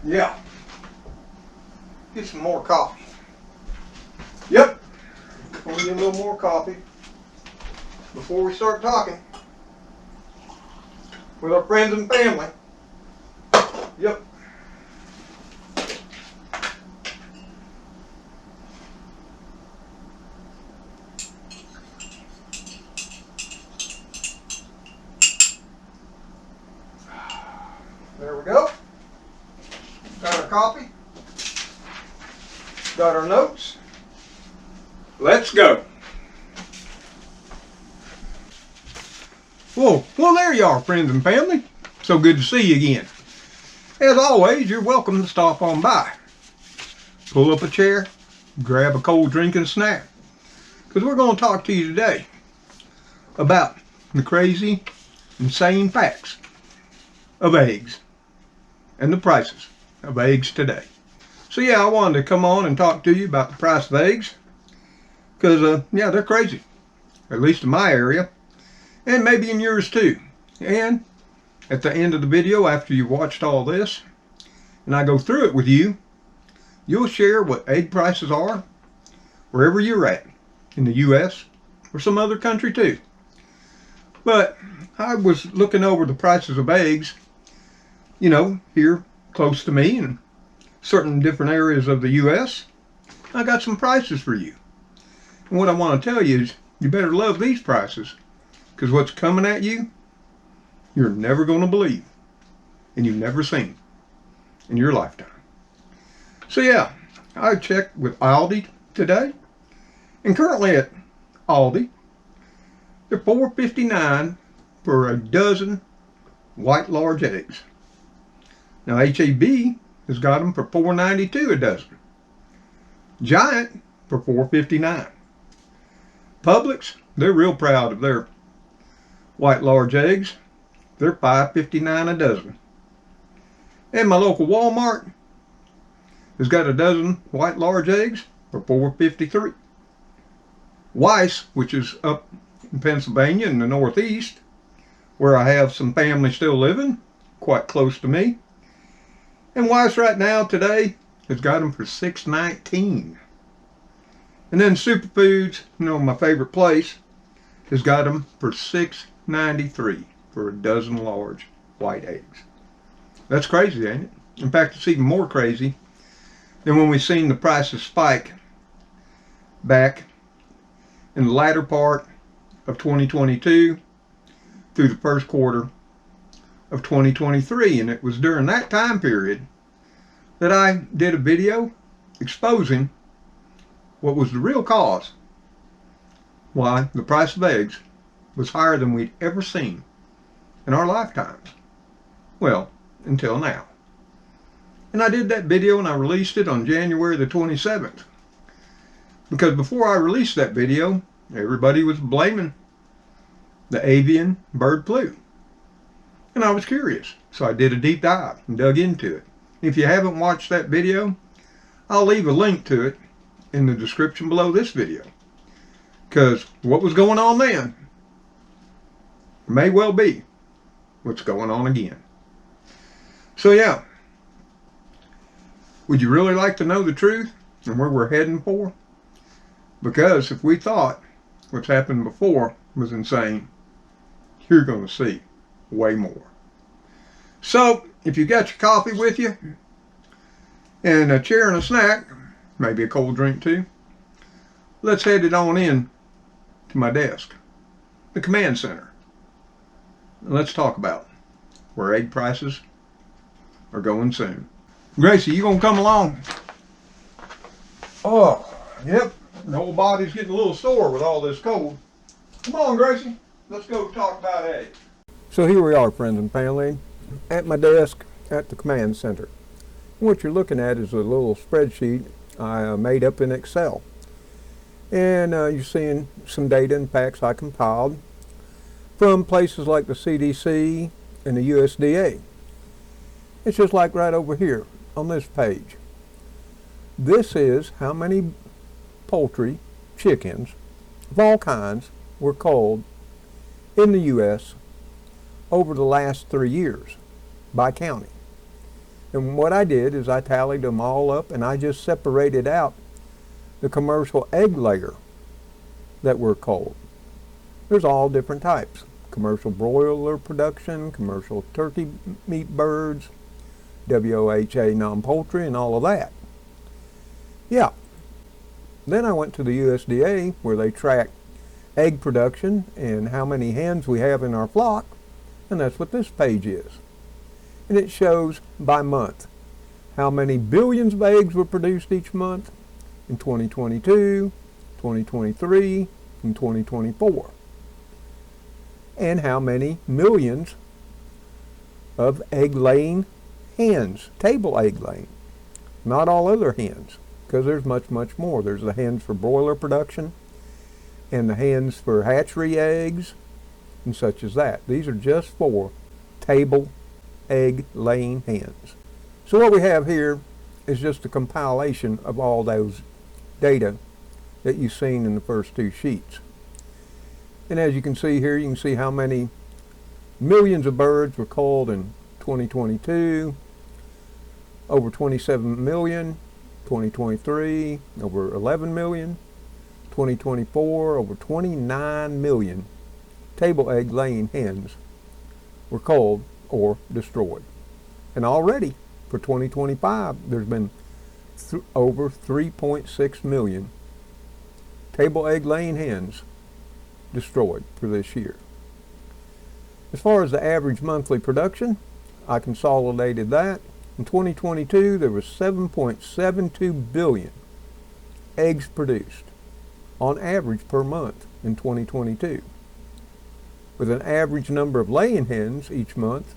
Yeah. Get some more coffee. Yep. We'll get a little more coffee before we start talking with our friends and family. Yep. There we go. Got our coffee. Got our notes. Let's go. Well, there you are, friends and family. So good to see you again. As always, you're welcome to stop on by. Pull up a chair, grab a cold drink and a snack, because we're going to talk to you today about the crazy, insane facts of eggs and the prices of eggs today. So yeah, I wanted to come on and talk to you about the price of eggs, because yeah, they're crazy, at least in my area, and maybe in yours too. And at the end of the video, after you've watched all this, and I go through it with you, you'll share what egg prices are wherever you're at, in the US or some other country too. But I was looking over the prices of eggs, you know, here close to me in certain different areas of the US. I got some prices for you. And what I want to tell you is you better love these prices, because what's coming at you, you're never going to believe, and you've never seen in your lifetime. So yeah, I checked with Aldi today, and currently at Aldi, they're $4.59 for a dozen white large eggs. Now HEB has got them for $4.92 a dozen. Giant for $4.59. Publix, they're real proud of their white large eggs. They're $5.59 a dozen. And my local Walmart has got a dozen white large eggs for $4.53. Weis, which is up in Pennsylvania in the Northeast, where I have some family still living, quite close to me. And Weis right now today has got them for $6.19. And then Superfoods, you know, my favorite place, has got them for $6.93 for a dozen large white eggs. That's crazy, ain't it? In fact, it's even more crazy than when we seen the prices spike back in the latter part of 2022 through the first quarter of 2023. And it was during that time period that I did a video exposing what was the real cause why the price of eggs was higher than we'd ever seen in our lifetimes. Well, until now. And I did that video and I released it on January the 27th. Because before I released that video, everybody was blaming the avian bird flu. And I was curious, so I did a deep dive and dug into it. If you haven't watched that video, I'll leave a link to it in the description below this video. Because what was going on then may well be what's going on again. So yeah, would you really like to know the truth and where we're heading for? Because if we thought what's happened before was insane, you're going to see way more. So if you got your coffee with you and a chair and a snack, maybe a cold drink too, let's head it on in to my desk, the command center. And let's talk about where egg prices are going soon. Gracie, you gonna come along? Oh, yep. The whole body's getting a little sore with all this cold. Come on, Gracie. Let's go talk about eggs. So here we are, friends and family, at my desk at the command center. What you're looking at is a little spreadsheet I made up in Excel. And you're seeing some data and facts I compiled from places like the CDC and the USDA. It's just like right over here on this page. This is how many poultry, chickens of all kinds were culled in the U.S. over the last 3 years by county. And what I did is I tallied them all up and I just separated out the commercial egg layer that were culled. There's all different types. Commercial broiler production, commercial turkey meat birds, WOHA non-poultry, and all of that. Yeah. Then I went to the USDA where they track egg production and how many hens we have in our flock, and that's what this page is. And it shows by month how many billions of eggs were produced each month in 2022, 2023, and 2024. And how many millions of egg-laying hens, table egg-laying. Not all other hens, because there's much, much more. There's the hens for broiler production and the hens for hatchery eggs and such as that. These are just for table egg-laying hens. So what we have here is just a compilation of all those data that you've seen in the first two sheets. And as you can see here, you can see how many millions of birds were culled in 2022, over 27 million, 2023, over 11 million, 2024, over 29 million table egg laying hens were culled or destroyed. And already for 2025, there's been over 3.6 million table egg laying hens destroyed for this year. As far as the average monthly production, I consolidated that. In 2022, there was 7.72 billion eggs produced on average per month in 2022, with an average number of laying hens each month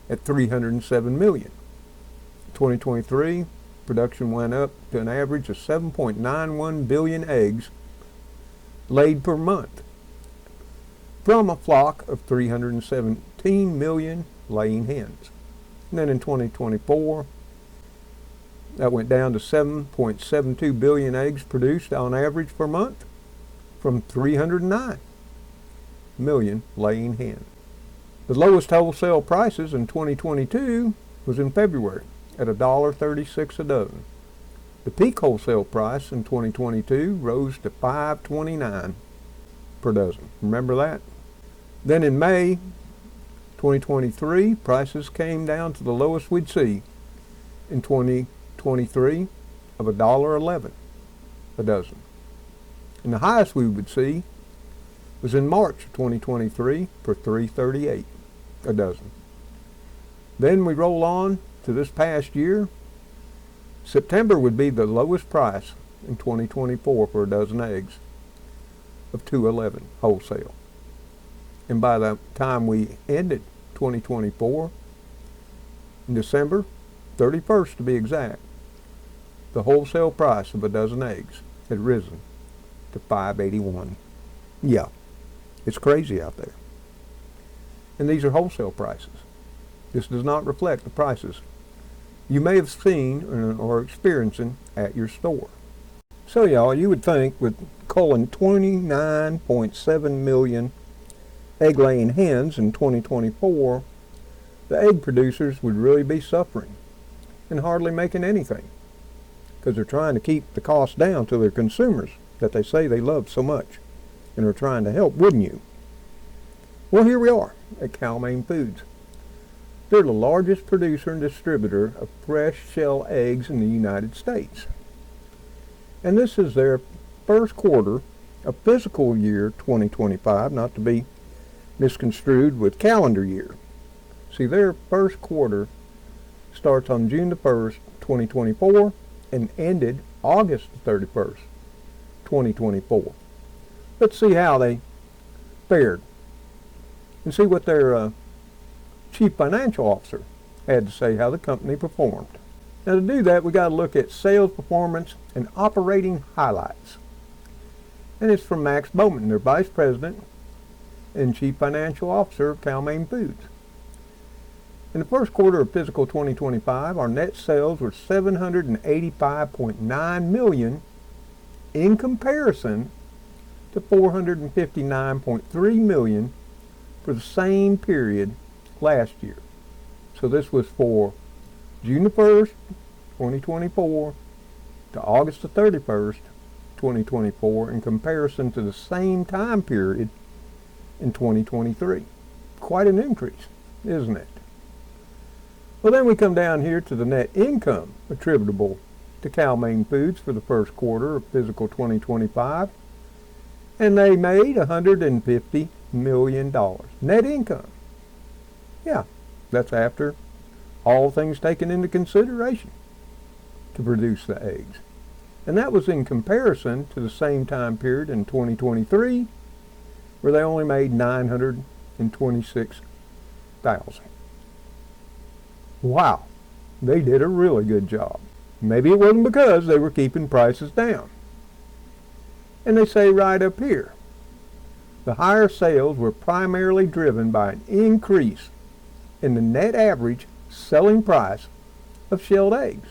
at 307 million. In 2023, production went up to an average of 7.91 billion eggs laid per month from a flock of 317 million laying hens. And then in 2024, that went down to 7.72 billion eggs produced on average per month from 309 million laying hens. The lowest wholesale prices in 2022 was in February at $1.36 a dozen. The peak wholesale price in 2022 rose to $5.29 per dozen. Remember that? Then in May 2023, prices came down to the lowest we'd see in 2023 of $1.11 a dozen. And the highest we would see was in March of 2023 for $3.38 a dozen. Then we roll on to this past year. September would be the lowest price in 2024 for a dozen eggs of $2.11 wholesale. And by the time we ended 2024, in December 31st to be exact, the wholesale price of a dozen eggs had risen to $5.81. Yeah, it's crazy out there. And these are wholesale prices. This does not reflect the prices you may have seen or experiencing at your store. So y'all, you would think with culling 29.7 million egg-laying hens in 2024, the egg producers would really be suffering and hardly making anything, because they're trying to keep the cost down to their consumers that they say they love so much and are trying to help, wouldn't you? Well, here we are at Cal-Maine Foods. They're the largest producer and distributor of fresh shell eggs in the United States. And this is their first quarter of fiscal year 2025, not to be misconstrued with calendar year. See, their first quarter starts on June the 1st, 2024, and ended August the 31st, 2024. Let's see how they fared and see what their Chief Financial Officer had to say how the company performed. Now to do that, we got to look at sales performance and operating highlights. And it's from Max Bowman, their Vice President and Chief Financial Officer of Cal-Maine Foods. In the first quarter of fiscal 2025, our net sales were $785.9 million in comparison to $459.3 million for the same period last year. So this was for June the 1st, 2024 to August the 31st, 2024 in comparison to the same time period in 2023. Quite an increase, isn't it? Well, then we come down here to the net income attributable to Cal-Maine Foods for the first quarter of fiscal 2025, and they made $150 million net income. Yeah, that's after all things taken into consideration to produce the eggs. And that was in comparison to the same time period in 2023, where they only made $926,000. Wow, they did a really good job. Maybe it wasn't because they were keeping prices down. And they say right up here, the higher sales were primarily driven by an increase in the net average selling price of shelled eggs.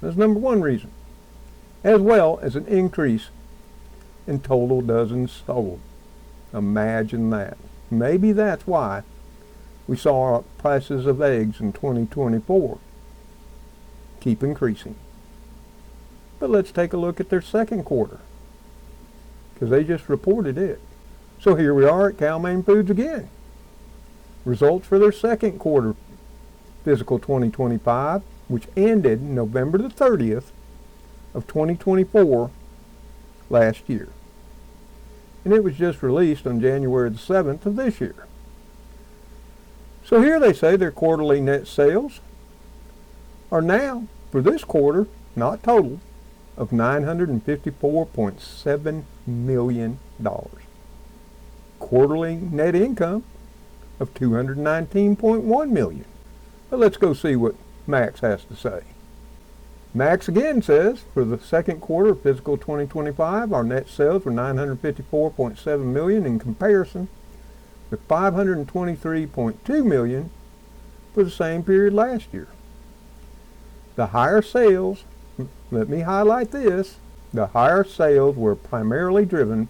That's number one reason, as well as an increase in total dozens sold. Imagine that. Maybe that's why we saw prices of eggs in 2024 keep increasing. But let's take a look at their second quarter, because they just reported it. So here we are at Cal-Maine Foods again. Results for their second quarter fiscal 2025, which ended November the 30th of 2024 last year. And it was just released on January the 7th of this year. So here they say their quarterly net sales are now, for this quarter, not total, of $954.7 million. Quarterly net income of $219.1 million. But let's go see what Max has to say. Max again says, for the second quarter of fiscal 2025, our net sales were $954.7 million in comparison with $523.2 million for the same period last year. The higher sales, let me highlight this, the higher sales were primarily driven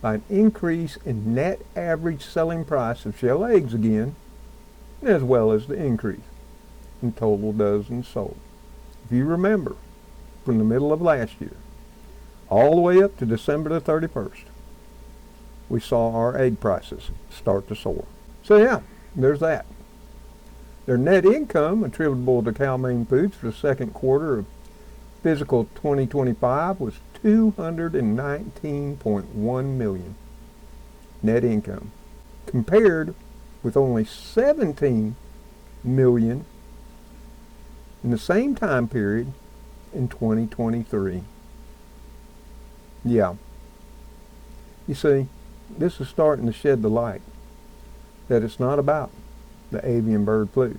by an increase in net average selling price of shell eggs again, as well as the increase in total dozens sold. If you remember, from the middle of last year, all the way up to December the 31st, we saw our egg prices start to soar. So yeah, there's that. Their net income attributable to Cal-Maine Foods for the second quarter of fiscal 2025 was $219.1 million net income, compared with only $17 million in the same time period in 2023. Yeah. You see, this is starting to shed the light that it's not about the avian bird flu.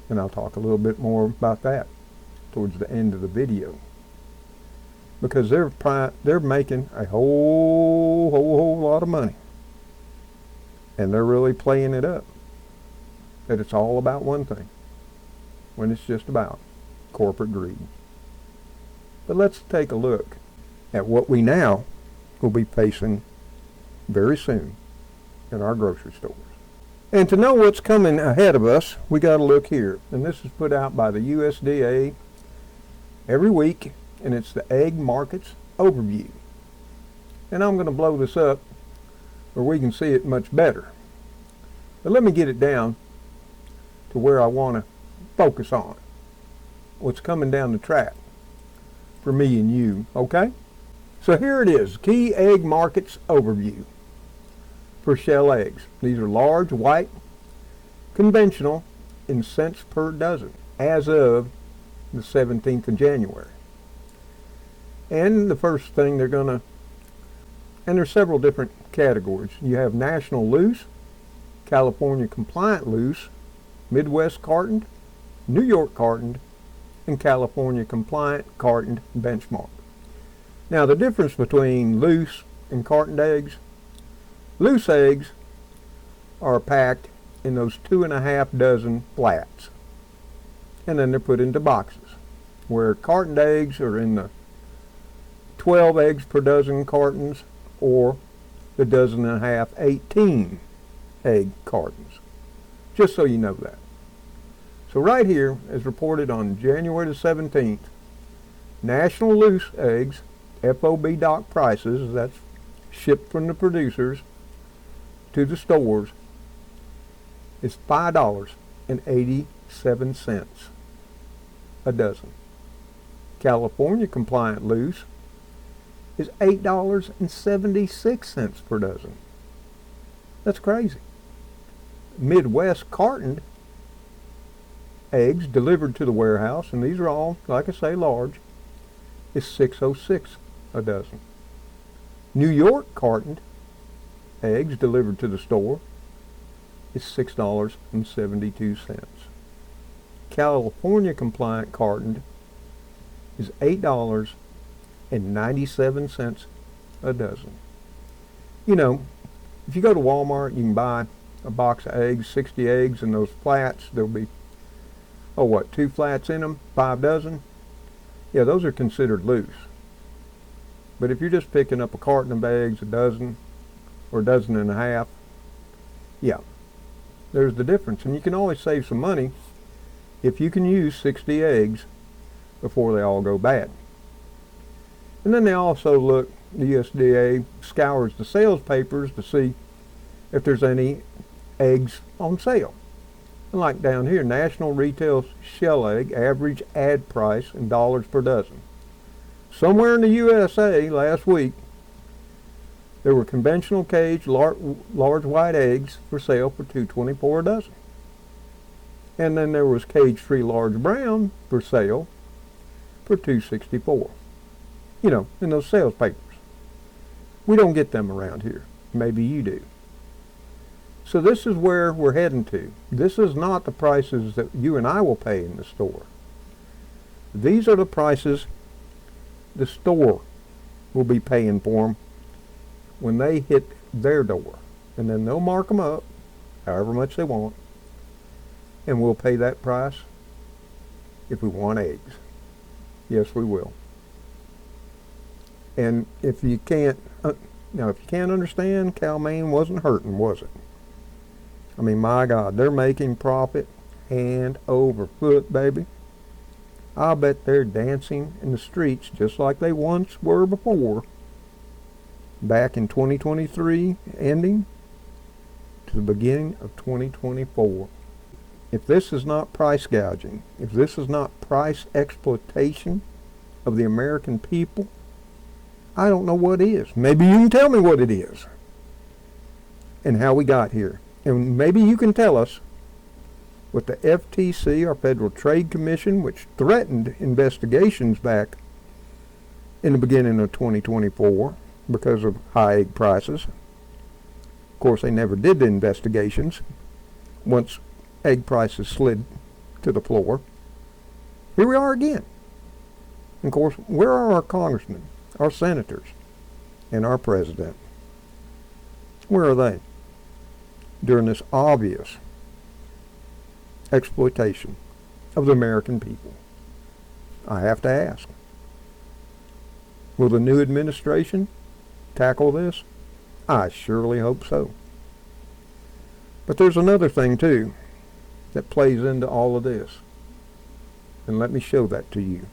And I'll talk a little bit more about that towards the end of the video. Because they're making a whole lot of money. And they're really playing it up. That it's all about one thing, when it's just about corporate greed. But let's take a look at what we now will be facing very soon in our grocery stores. And to know what's coming ahead of us, we got to look here. And this is put out by the USDA every week, and it's the Egg Markets Overview. And I'm going to blow this up where we can see it much better. But let me get it down to where I want to focus on what's coming down the track for me and you, okay? So here it is, Key Egg Markets Overview for shell eggs. These are large, white, conventional in cents per dozen as of the 17th of January. And the first thing they're going to, and there's several different categories. You have National Loose, California Compliant Loose, Midwest Cartoned, New York Cartoned, and California Compliant Cartoned Benchmark. Now the difference between loose and cartoned eggs, loose eggs are packed in those 2.5 dozen flats, and then they're put into boxes, where cartoned eggs are in the 12 eggs per dozen cartons, or the 12.5, 18 egg cartons. Just so you know that. So right here, as reported on January the 17th, national loose eggs, FOB dock prices, that's shipped from the producers to the stores, is $5.87 a dozen. California compliant loose is $8.76 per dozen. That's crazy. Midwest cartoned eggs delivered to the warehouse, and these are all, like I say, large, is $6.06 a dozen. New York cartoned eggs delivered to the store is $6.72. California compliant cartoned is $8.97 a dozen. You know, if you go to Walmart, you can buy a box of eggs, 60 eggs, and those flats, there'll be, 2 flats in them, 5 dozen. Yeah, those are considered loose. But if you're just picking up a carton of eggs, a dozen, or a dozen and a half, yeah, there's the difference. And you can always save some money if you can use 60 eggs before they all go bad. And then they also look, the USDA scours the sales papers to see if there's any eggs on sale. And like down here, national retail shell egg average ad price in dollars per dozen. Somewhere in the USA last week, there were conventional cage large white eggs for sale for $2.24 a dozen. And then there was cage-free large brown for sale for $2.64. You know, in those sales papers. We don't get them around here. Maybe you do. So this is where we're heading to. This is not the prices that you and I will pay in the store. These are the prices the store will be paying for them when they hit their door. And then they'll mark them up however much they want, and we'll pay that price if we want eggs. Yes, we will. And if you can't understand, Cal-Maine wasn't hurting, was it? I mean, my God, they're making profit hand over foot, baby. I'll bet they're dancing in the streets just like they once were before, back in 2023 ending to the beginning of 2024. If this is not price gouging, if this is not price exploitation of the American people, I don't know what is. Maybe you can tell me what it is and how we got here. And maybe you can tell us what the FTC, our Federal Trade Commission, which threatened investigations back in the beginning of 2024 because of high egg prices. Of course, they never did the investigations once egg prices slid to the floor. Here we are again. And of course, where are our congressmen, our senators, and our president? Where are they during this obvious exploitation of the American people? I have to ask. Will the new administration tackle this? I surely hope so. But there's another thing too that plays into all of this. And let me show that to you.